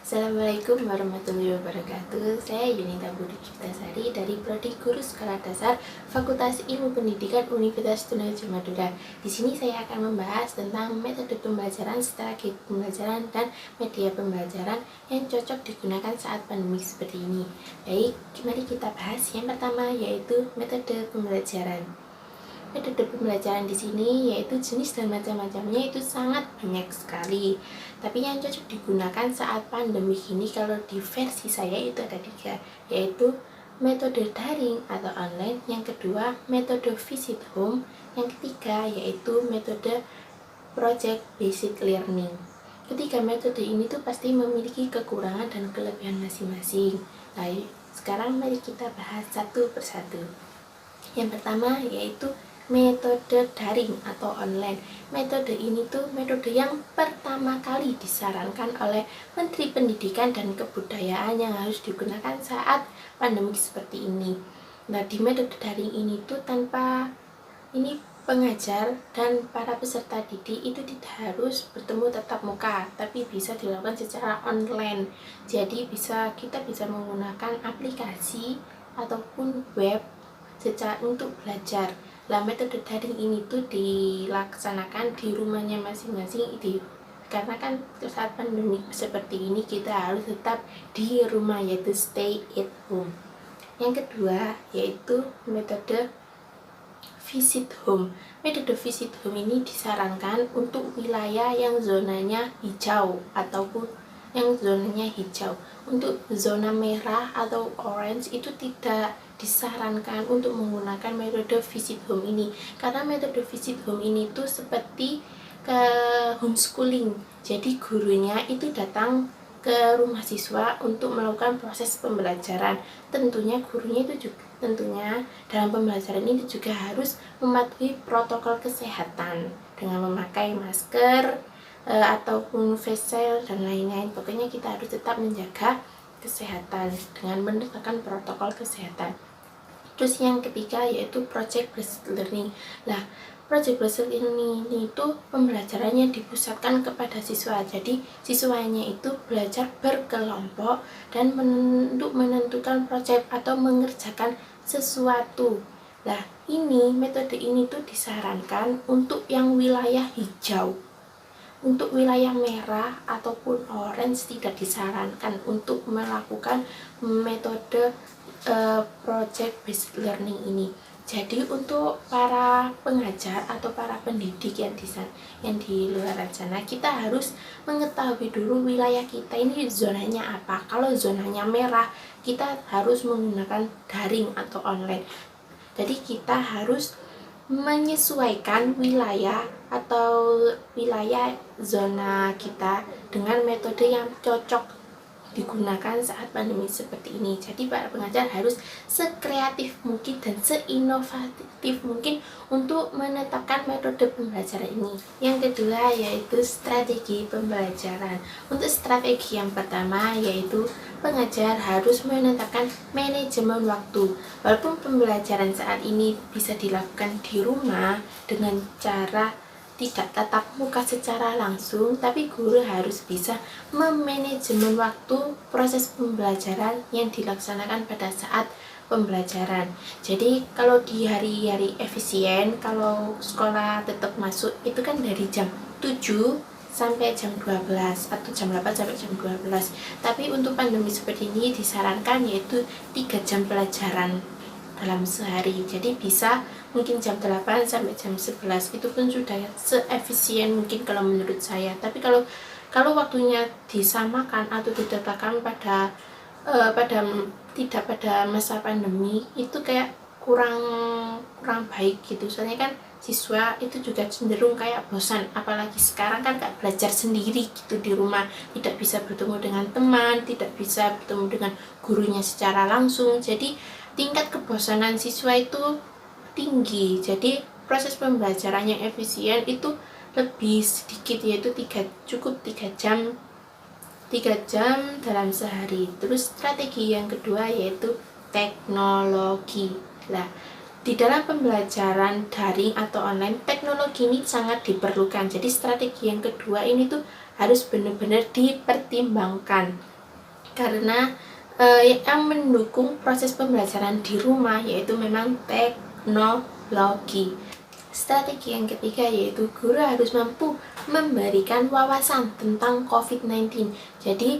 Assalamualaikum warahmatullahi wabarakatuh. Saya Yunita Budi Ciptasari dari Prodi Guru Sekolah Dasar Fakultas Ilmu Pendidikan Universitas Trunojoyo Madura. Di sini saya akan membahas tentang metode pembelajaran, strategi pembelajaran, dan media pembelajaran yang cocok digunakan saat pandemi seperti ini. Baik, mari kita bahas. Yang pertama yaitu metode pembelajaran. Metode pembelajaran di sini yaitu jenis dan macam-macamnya itu sangat banyak sekali. Tapi yang cocok digunakan saat pandemi ini kalau di versi saya itu ada 3, yaitu metode daring atau online, yang kedua metode visit home, yang ketiga yaitu metode project based learning. Ketiga metode ini tuh pasti memiliki kekurangan dan kelebihan masing-masing. Nah, sekarang mari kita bahas satu persatu. Yang pertama yaitu metode daring atau online. Metode ini tuh metode yang pertama kali disarankan oleh Menteri Pendidikan dan Kebudayaan yang harus digunakan saat pandemi seperti ini. Nah, di metode daring ini tuh tanpa pengajar dan para peserta didik itu tidak harus bertemu tatap muka, tapi bisa dilakukan secara online. Jadi kita bisa menggunakan aplikasi ataupun web untuk belajar. Lah, metode daring ini tuh dilaksanakan di rumahnya masing-masing karena kan saat pandemi seperti ini kita harus tetap di rumah, yaitu stay at home. Yang kedua yaitu metode visit home. Metode visit home ini disarankan untuk wilayah yang zonanya hijau ataupun yang zonanya hijau. Untuk zona merah atau orange itu tidak disarankan untuk menggunakan metode visit home ini, karena metode visit home ini tuh seperti ke homeschooling. Jadi gurunya itu datang ke rumah siswa untuk melakukan proses pembelajaran. Tentunya gurunya itu juga dalam pembelajaran ini juga harus mematuhi protokol kesehatan dengan memakai masker ataupun face shield dan lain-lain. Pokoknya kita harus tetap menjaga kesehatan dengan menerapkan protokol kesehatan. Terus yang ketiga yaitu project based learning. Nah, project based learning itu pembelajarannya dipusatkan kepada siswa. Jadi siswanya itu belajar berkelompok dan untuk menentukan project atau mengerjakan sesuatu. Nah, metode ini tuh disarankan untuk yang wilayah hijau. Untuk wilayah merah ataupun orange tidak disarankan untuk melakukan metode project based learning ini. Jadi untuk para pengajar atau para pendidik yang di luar sana, kita harus mengetahui dulu wilayah kita ini zonanya apa. Kalau zonanya merah, kita harus menggunakan daring atau online. Jadi kita harus menyesuaikan wilayah atau wilayah zona kita dengan metode yang cocok digunakan saat pandemi seperti ini. Jadi para pengajar harus sekreatif mungkin dan seinovatif mungkin untuk menetapkan metode pembelajaran ini. Yang kedua yaitu strategi pembelajaran. Untuk strategi yang pertama yaitu pengajar harus menetapkan manajemen waktu. Walaupun pembelajaran saat ini bisa dilakukan di rumah dengan cara tidak tatap muka secara langsung, tapi guru harus bisa memanajemen waktu proses pembelajaran yang dilaksanakan pada saat pembelajaran. Jadi kalau di hari-hari efisien, kalau sekolah tetap masuk itu kan dari jam 7 sampai jam 12 atau jam 8 sampai jam 12. Tapi untuk pandemi seperti ini disarankan yaitu 3 jam pelajaran dalam sehari. Jadi bisa mungkin jam 8 sampai jam 11, itu pun sudah seefisien mungkin kalau menurut saya. Tapi kalau waktunya disamakan atau ditetapkan pada tidak pada masa pandemi, itu kayak kurang baik gitu. Soalnya kan siswa itu juga cenderung kayak bosan, apalagi sekarang kan gak belajar sendiri gitu di rumah, tidak bisa bertemu dengan teman, tidak bisa bertemu dengan gurunya secara langsung. Jadi tingkat kebosanan siswa itu tinggi. Jadi proses pembelajaran yang efisien itu lebih sedikit, yaitu cukup 3 jam dalam sehari. Terus strategi yang kedua yaitu teknologi. Nah, di dalam pembelajaran daring atau online, teknologi ini sangat diperlukan. Jadi strategi yang kedua ini tuh harus benar-benar dipertimbangkan. karena yang mendukung proses pembelajaran di rumah yaitu memang teknologi. Strategi yang ketiga yaitu guru harus mampu memberikan wawasan tentang COVID-19. Jadi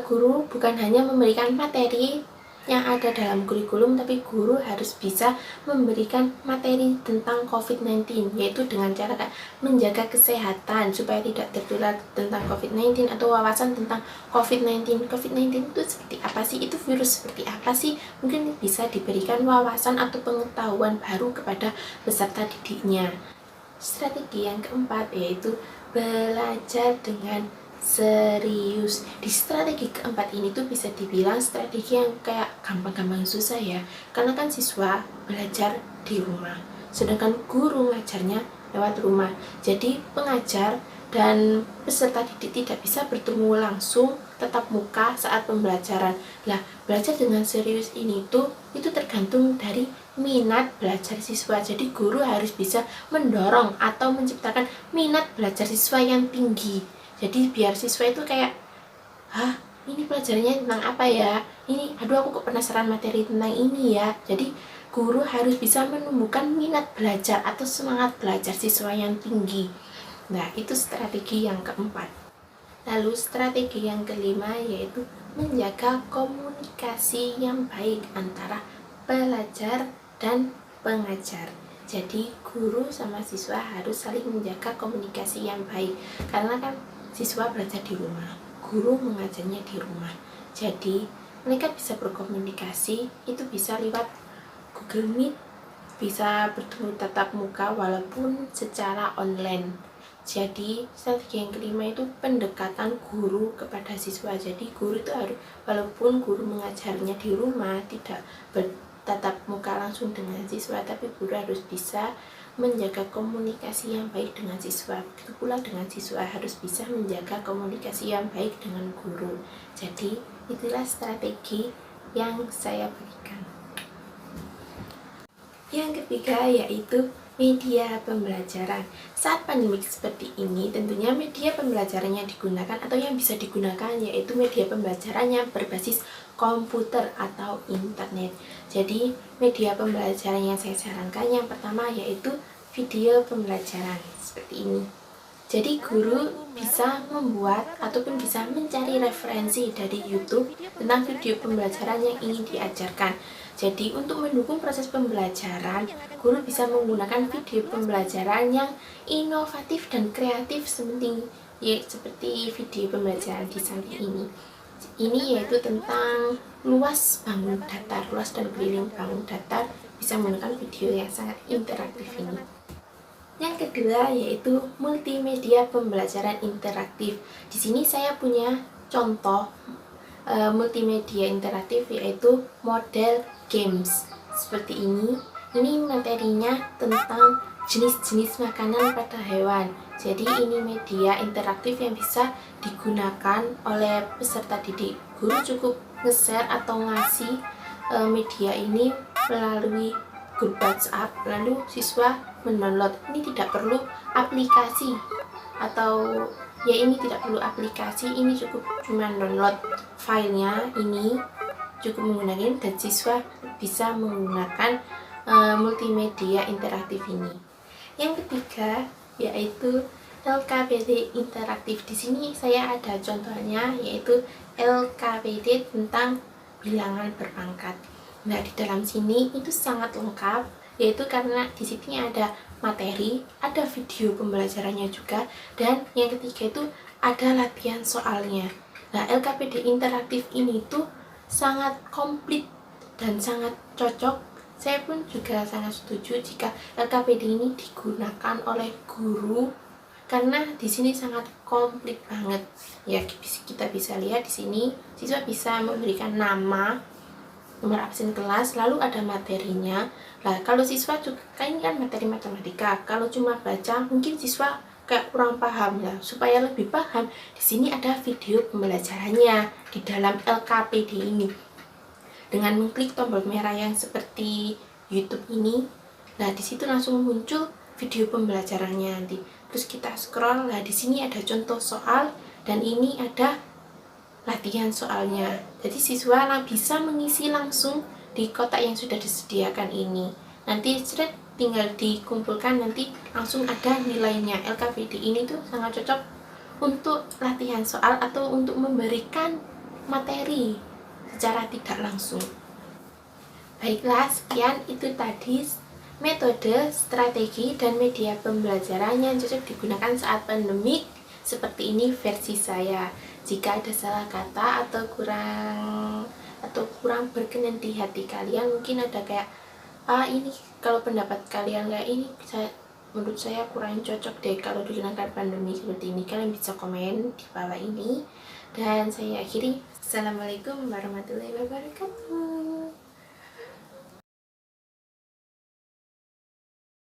guru bukan hanya memberikan materi yang ada dalam kurikulum, tapi guru harus bisa memberikan materi tentang COVID-19, yaitu dengan cara menjaga kesehatan supaya tidak tertular tentang COVID-19 atau wawasan tentang COVID-19. COVID-19 itu seperti apa sih? Itu virus seperti apa sih? Mungkin bisa diberikan wawasan atau pengetahuan baru kepada peserta didiknya. Strategi yang keempat yaitu belajar dengan serius. Di strategi keempat ini tuh bisa dibilang strategi yang kayak gampang-gampang susah ya, karena kan siswa belajar di rumah sedangkan guru ngajarnya lewat rumah. Jadi pengajar dan peserta didik tidak bisa bertemu langsung tatap muka saat pembelajaran. Lah, belajar dengan serius ini tuh itu tergantung dari minat belajar siswa. Jadi guru harus bisa mendorong atau menciptakan minat belajar siswa yang tinggi. Jadi biar siswa itu kayak, ini pelajarannya tentang apa ya? Ini, aduh aku kok penasaran materi tentang ini ya. Jadi guru harus bisa menumbuhkan minat belajar atau semangat belajar siswa yang tinggi. Nah, itu strategi yang keempat. Lalu strategi yang kelima yaitu menjaga komunikasi yang baik antara pelajar dan pengajar. Jadi guru sama siswa harus saling menjaga komunikasi yang baik, karena kan siswa belajar di rumah, guru mengajarnya di rumah. Jadi mereka bisa berkomunikasi, itu bisa lewat Google Meet, bisa bertemu tatap muka walaupun secara online. Jadi strategi yang kelima itu pendekatan guru kepada siswa. Jadi guru itu harus, walaupun guru mengajarnya di rumah, tidak bertatap muka langsung dengan siswa, tapi guru harus bisa menjaga komunikasi yang baik dengan siswa. Begitu pula dengan siswa harus bisa menjaga komunikasi yang baik dengan guru. Jadi itulah strategi yang saya berikan. Yang ketiga yaitu media pembelajaran. Saat pandemik seperti ini, tentunya media pembelajaran yang digunakan atau yang bisa digunakan yaitu media pembelajaran yang berbasis komputer atau internet. Jadi media pembelajaran yang saya sarankan yang pertama yaitu video pembelajaran seperti ini. Jadi guru bisa membuat ataupun bisa mencari referensi dari YouTube tentang video pembelajaran yang ingin diajarkan. Jadi untuk mendukung proses pembelajaran, guru bisa menggunakan video pembelajaran yang inovatif dan kreatif seperti video pembelajaran di samping ini. Ini yaitu tentang luas bangun datar, luas dan keliling bangun datar, bisa menggunakan video yang sangat interaktif ini. Yang kedua yaitu multimedia pembelajaran interaktif. Di sini saya punya contoh multimedia interaktif yaitu model games seperti ini. Ini materinya tentang jenis-jenis makanan pada hewan. Jadi ini media interaktif yang bisa digunakan oleh peserta didik. Guru cukup nge-share atau ngasih media ini melalui grup WhatsApp, lalu siswa mendownload. Ini tidak perlu aplikasi ini cukup cuma download filenya, ini cukup menggunakan dan siswa bisa menggunakan multimedia interaktif ini. Yang ketiga yaitu LKPD interaktif. Di sini saya ada contohnya yaitu LKPD tentang bilangan berpangkat. Nah, di dalam sini itu sangat lengkap, yaitu karena di sini ada materi, ada video pembelajarannya juga, dan yang ketiga itu ada latihan soalnya. Nah, LKPD interaktif ini tuh sangat komplit dan sangat cocok. Saya pun juga sangat setuju jika LKPD ini digunakan oleh guru, karena di sini sangat komplit banget. Ya, kita bisa lihat di sini siswa bisa memberikan nama, nomor absen kelas, lalu ada materinya. Nah, kalau siswa juga ini kan materi matematika, kalau cuma baca mungkin siswa kayak kurang paham. Nah, supaya lebih paham, di sini ada video pembelajarannya di dalam LKPD ini. Dengan mengklik tombol merah yang seperti YouTube ini, nah di situ langsung muncul video pembelajarannya nanti. Terus kita scroll, nah di sini ada contoh soal dan ini ada latihan latihan soalnya. Jadi siswa bisa mengisi langsung di kotak yang sudah disediakan ini. Nanti tinggal dikumpulkan, nanti langsung ada nilainya. LKPD ini tuh sangat cocok untuk latihan soal atau untuk memberikan materi secara tidak langsung. Baiklah, sekian itu tadi metode, strategi, dan media pembelajaran yang cocok digunakan saat pandemik. Seperti ini versi saya. Jika ada salah kata atau kurang berkenan di hati kalian, mungkin ada kayak ini kalau pendapat kalian kayak ini, menurut saya kurang cocok deh kalau digunakan pandemi seperti ini, kalian bisa komen di bawah ini. Dan saya akhiri. Assalamualaikum warahmatullahi wabarakatuh.